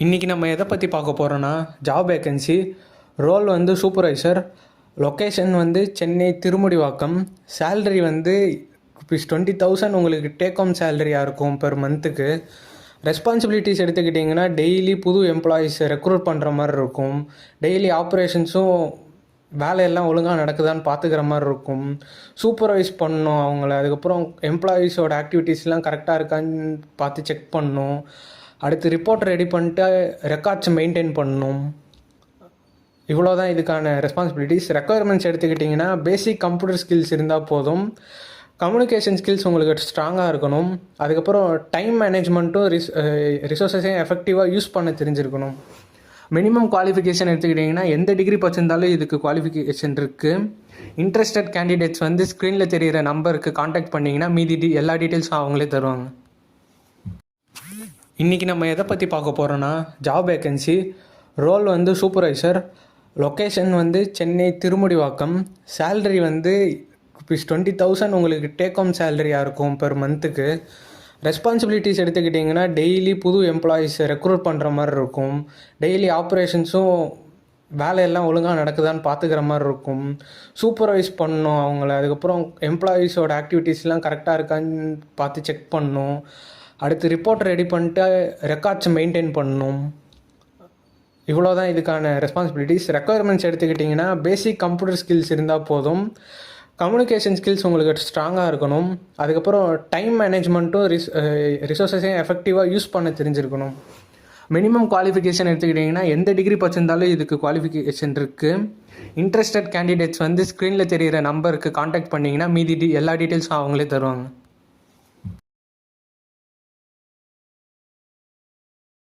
இன்றைக்கி நம்ம எதை பற்றி பார்க்க போகிறோன்னா ஜாப் வேக்கன்சி. ரோல் வந்து சூப்பர்வைசர். லொக்கேஷன் வந்து சென்னை திருமுடிவாக்கம். சேல்ரி வந்து ₹20,000 உங்களுக்கு டேக் ஹோம் சேலரியாக இருக்கும் பெர் மந்த்துக்கு. ரெஸ்பான்சிபிலிட்டிஸ் எடுத்துக்கிட்டிங்கன்னா டெய்லி புது எம்ப்ளாயீஸ் ரெக்ரூட் பண்ணுற மாதிரி இருக்கும். டெய்லி ஆப்ரேஷன்ஸும் வேலையெல்லாம் ஒழுங்காக நடக்குதான்னு பார்த்துக்கிற மாதிரி இருக்கும். சூப்பர்வைஸ் பண்ணணும் அவங்கள. அதுக்கப்புறம் எம்ப்ளாயீஸோட ஆக்டிவிட்டீஸ்லாம் கரெக்டாக இருக்கான்னு பார்த்து செக் பண்ணணும். அடுத்து ரிப்போர்ட் ரெடி பண்ணிட்டு ரெக்கார்ட்ஸ் மெயின்டைன் பண்ணணும். இவ்வளோ தான் இதுக்கான ரெஸ்பான்சிபிலிட்டிஸ். ரெக்குயர்மெண்ட்ஸ் எடுத்துக்கிட்டிங்கன்னா பேசிக் கம்ப்யூட்டர் ஸ்கில்ஸ் இருந்தால் போதும். கம்யூனிகேஷன் ஸ்கில்ஸ் உங்களுக்கு ஸ்ட்ராங்காக இருக்கணும். அதுக்கப்புறம் டைம் மேனேஜ்மெண்ட்டும் ரிசோர்ஸஸையும் எஃபெக்டிவாக யூஸ் பண்ண தெரிஞ்சிருக்கணும். மினிமம் குவாலிஃபிகேஷன் எடுத்துக்கிட்டிங்கன்னா எந்த டிகிரி படிச்சிருந்தாலும் இதுக்கு குவாலிஃபிகேஷன் இருக்குது. இன்ட்ரெஸ்டட் கேண்டிடேட்ஸ் வந்து ஸ்க்ரீனில் தெரிகிற நம்பருக்கு காண்டாக்ட் பண்ணிங்கன்னா மீதி எல்லா டீட்டெயில்ஸும் அவங்களே தருவாங்க. இன்றைக்கி நம்ம எதை பற்றி பார்க்க போகிறோன்னா ஜாப் வேக்கன்சி. ரோல் வந்து சூப்பர்வைசர். லொக்கேஷன் வந்து சென்னை திருமுடிவாக்கம். சேல்ரி வந்து ₹20,000 உங்களுக்கு டேக் ஹோம் சேலரியாக இருக்கும் பெர் மந்த்துக்கு. ரெஸ்பான்சிபிலிட்டிஸ் எடுத்துக்கிட்டிங்கன்னா டெய்லி புது எம்ப்ளாயீஸ் ரெக்ரூட் பண்ணுற மாதிரி இருக்கும். டெய்லி ஆப்ரேஷன்ஸும் வேலையெல்லாம் ஒழுங்காக நடக்குதான்னு பார்த்துக்கிற மாதிரி இருக்கும். சூப்பர்வைஸ் பண்ணணும் அவங்கள. அதுக்கப்புறம் எம்ப்ளாயீஸோட ஆக்டிவிட்டீஸ்லாம் கரெக்டாக இருக்கான்னு பார்த்து செக் பண்ணணும். அடுத்து ரிப்போர்ட் ரெடி பண்ணிட்டு ரெக்கார்ட்ஸ் மெயின்டைன் பண்ணணும். இவ்வளோ தான் இதுக்கான ரெஸ்பான்சிபிலிட்டிஸ். ரெக்குயர்மெண்ட்ஸ் எடுத்துக்கிட்டிங்கன்னா பேசிக் கம்ப்யூட்டர் ஸ்கில்ஸ் இருந்தால் போதும். கம்யூனிகேஷன் ஸ்கில்ஸ் உங்களுக்கு ஸ்ட்ராங்காக இருக்கணும். அதுக்கப்புறம் டைம் மேனேஜ்மெண்ட்டும் ரிசோர்ஸஸையும் எஃபெக்டிவாக யூஸ் பண்ண தெரிஞ்சிருக்கணும். மினிமம் குவாலிஃபிகேஷன் எடுத்துக்கிட்டிங்கன்னா எந்த டிகிரி படிச்சிருந்தாலும் இதுக்கு குவாலிஃபிகேஷன் இருக்குது. இன்ட்ரெஸ்டட் கேண்டிடேட்ஸ் வந்து ஸ்க்ரீனில் தெரிகிற நம்பருக்கு காண்டாக்ட் பண்ணிங்கன்னா மீதி எல்லா டீட்டெயில்ஸும் அவங்களே தருவாங்க.